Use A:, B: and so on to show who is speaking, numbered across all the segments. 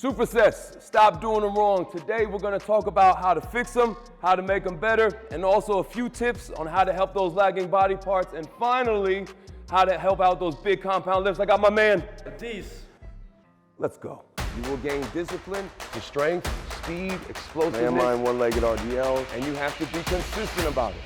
A: Supersets, stop doing them wrong. Today we're going to talk about how to fix them, how to make them better, and also a few tips on how to help those lagging body parts, and finally, how to help out those big compound lifts. I got my man.
B: These.
A: Let's go. You will gain discipline, to strength, speed, explosiveness.
B: Landmine, one-legged RDL.
A: And you have to be consistent about it.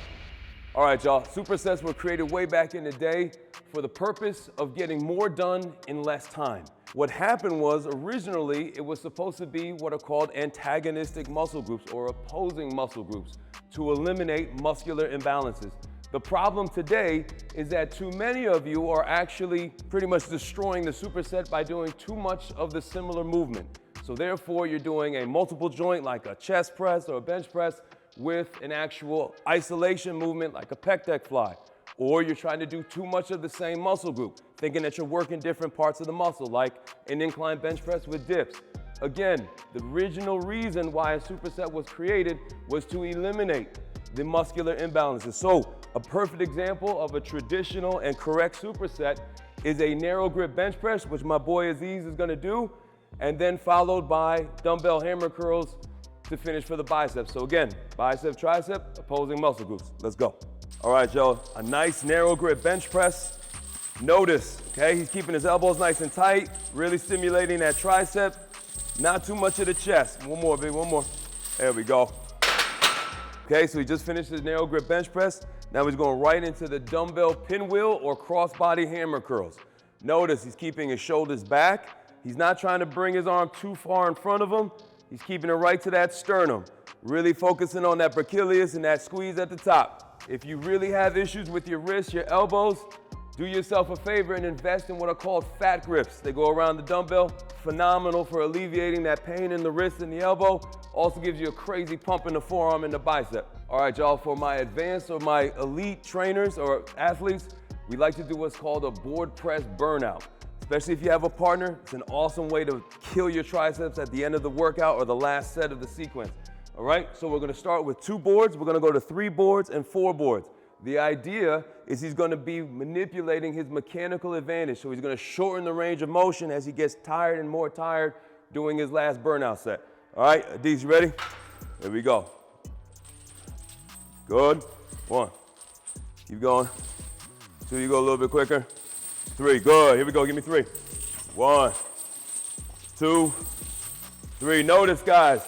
A: All right, y'all. Supersets were created way back in the day for the purpose of getting more done in less time. What happened was, originally, it was supposed to be what are called antagonistic muscle groups or opposing muscle groups to eliminate muscular imbalances. The problem today is that too many of you are actually pretty much destroying the superset by doing too much of the similar movement. So therefore, you're doing a multiple joint like a chest press or a bench press with an actual isolation movement like a pec deck fly. Or you're trying to do too much of the same muscle group, thinking that you're working different parts of the muscle, like an incline bench press with dips. Again, the original reason why a superset was created was to eliminate the muscular imbalances. So a perfect example of a traditional and correct superset is a narrow grip bench press, which my boy Aziz is gonna do, and then followed by dumbbell hammer curls to finish for the biceps. So again, bicep, tricep, opposing muscle groups. Let's go. All right, y'all, a nice narrow grip bench press. Notice, okay, he's keeping his elbows nice and tight, really stimulating that tricep, not too much of the chest. One more, big, one more. There we go. Okay, so he just finished his narrow grip bench press. Now he's going right into the dumbbell pinwheel or crossbody hammer curls. Notice he's keeping his shoulders back. He's not trying to bring his arm too far in front of him. He's keeping it right to that sternum, really focusing on that brachialius and that squeeze at the top. If you really have issues with your wrists, your elbows, do yourself a favor and invest in what are called fat grips. They go around the dumbbell, phenomenal for alleviating that pain in the wrist and the elbow. Also gives you a crazy pump in the forearm and the bicep. All right, y'all, for my advanced or my elite trainers or athletes, we like to do what's called a board press burnout. Especially if you have a partner, it's an awesome way to kill your triceps at the end of the workout or the last set of the sequence. All right, so we're gonna start with 2 boards. We're gonna go to 3 boards and 4 boards. The idea is he's gonna be manipulating his mechanical advantage. So he's gonna shorten the range of motion as he gets tired and more tired doing his last burnout set. All right, Adiz, you ready? There we go. Good. 1. Keep going. 2, you go a little bit quicker. 3, good. Here we go, give me 3. 1, 2, 3. Notice, guys,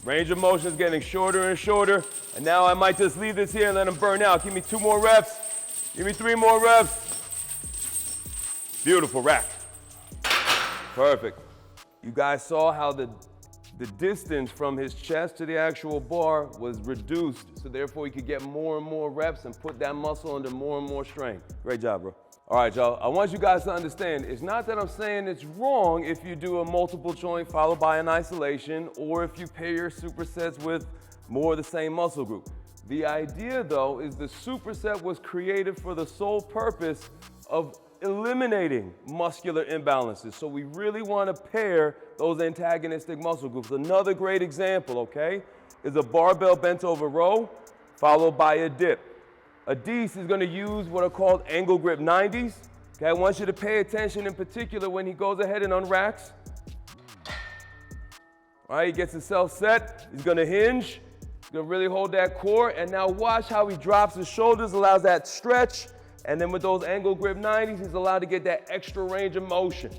A: range of motion is getting shorter and shorter. And now I might just leave this here and let him burn out. Give me 2 more reps. Give me 3 more reps. Beautiful rack. Perfect. You guys saw how the distance from his chest to the actual bar was reduced. So therefore he could get more and more reps and put that muscle under more and more strain. Great job, bro. All right, y'all, I want you guys to understand, it's not that I'm saying it's wrong if you do a multiple joint followed by an isolation or if you pair your supersets with more of the same muscle group. The idea, though, is the superset was created for the sole purpose of eliminating muscular imbalances. So we really want to pair those antagonistic muscle groups. Another great example, okay, is a barbell bent over row followed by a dip. Adiz is going to use what are called angle grip 90s. Okay, I want you to pay attention in particular when he goes ahead and unracks. All right, he gets himself set. He's going to hinge. He's going to really hold that core. And now watch how he drops his shoulders, allows that stretch. And then with those angle grip 90s, he's allowed to get that extra range of motion.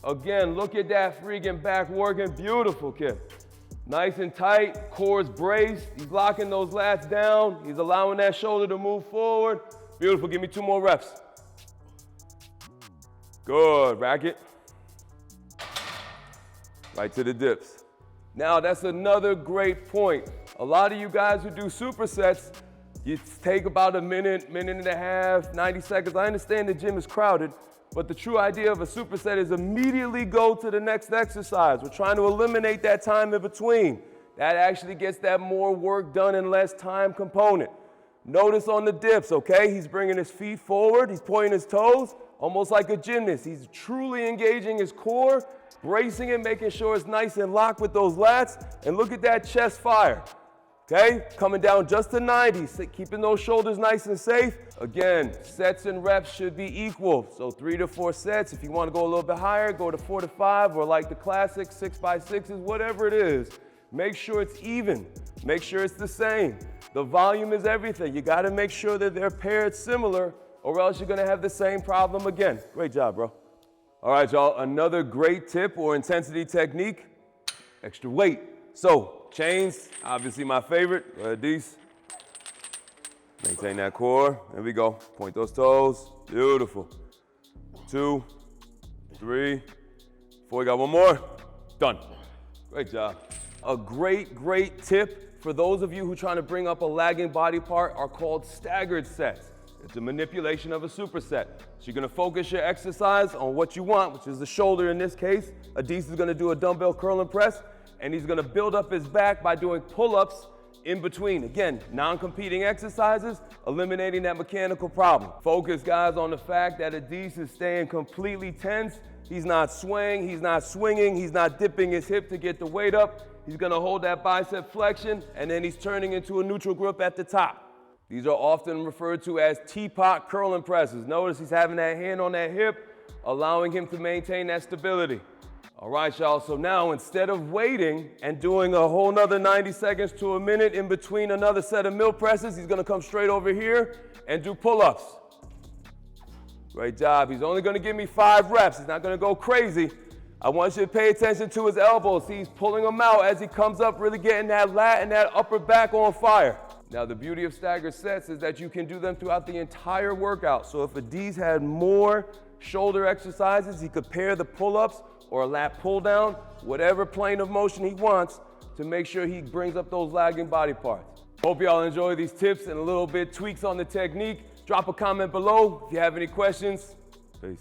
A: Again, look at that freaking back working. Beautiful, kid. Nice and tight, core's braced. He's locking those lats down. He's allowing that shoulder to move forward. Beautiful, give me 2 more reps. Good, rack it. Right to the dips. Now that's another great point. A lot of you guys who do supersets, you take about a minute, minute and a half, 90 seconds. I understand the gym is crowded, but the true idea of a superset is immediately go to the next exercise. We're trying to eliminate that time in between. That actually gets that more work done in less time component. Notice on the dips, okay? He's bringing his feet forward. He's pointing his toes, almost like a gymnast. He's truly engaging his core, bracing it, making sure it's nice and locked with those lats. And look at that chest fire. Okay, coming down just to 90, keeping those shoulders nice and safe. Again, sets and reps should be equal. So 3 to 4 sets. If you want to go a little bit higher, go to 4 to 5, or like the classic 6x6s, whatever it is. Make sure it's even. Make sure it's the same. The volume is everything. You got to make sure that they're paired similar, or else you're going to have the same problem again. Great job, bro. All right, y'all, another great tip or intensity technique, extra weight. So, chains, obviously my favorite. Go ahead, Dees. Maintain that core. There we go. Point those toes. Beautiful. 2, 3, 4. You got one more. Done. Great job. A great tip for those of you who are trying to bring up a lagging body part are called staggered sets. It's a manipulation of a superset. So you're gonna focus your exercise on what you want, which is the shoulder in this case. Adis is gonna do a dumbbell curl and press, and he's gonna build up his back by doing pull-ups in between. Again, non-competing exercises, eliminating that mechanical problem. Focus, guys, on the fact that Adis is staying completely tense. He's not swaying, he's not swinging, he's not dipping his hip to get the weight up. He's gonna hold that bicep flexion, and then he's turning into a neutral grip at the top. These are often referred to as teapot curl and presses. Notice he's having that hand on that hip, allowing him to maintain that stability. All right, y'all, so now instead of waiting and doing a whole nother 90 seconds to a minute in between another set of mill presses, he's gonna come straight over here and do pull-ups. Great job. He's only gonna give me 5 reps. He's not gonna go crazy. I want you to pay attention to his elbows. See, he's pulling them out as he comes up, really getting that lat and that upper back on fire. Now, the beauty of staggered sets is that you can do them throughout the entire workout. So if Adis had more shoulder exercises, he could pair the pull-ups or a lat pull-down, whatever plane of motion he wants, to make sure he brings up those lagging body parts. Hope y'all enjoy these tips and a little bit tweaks on the technique. Drop a comment below if you have any questions. Peace.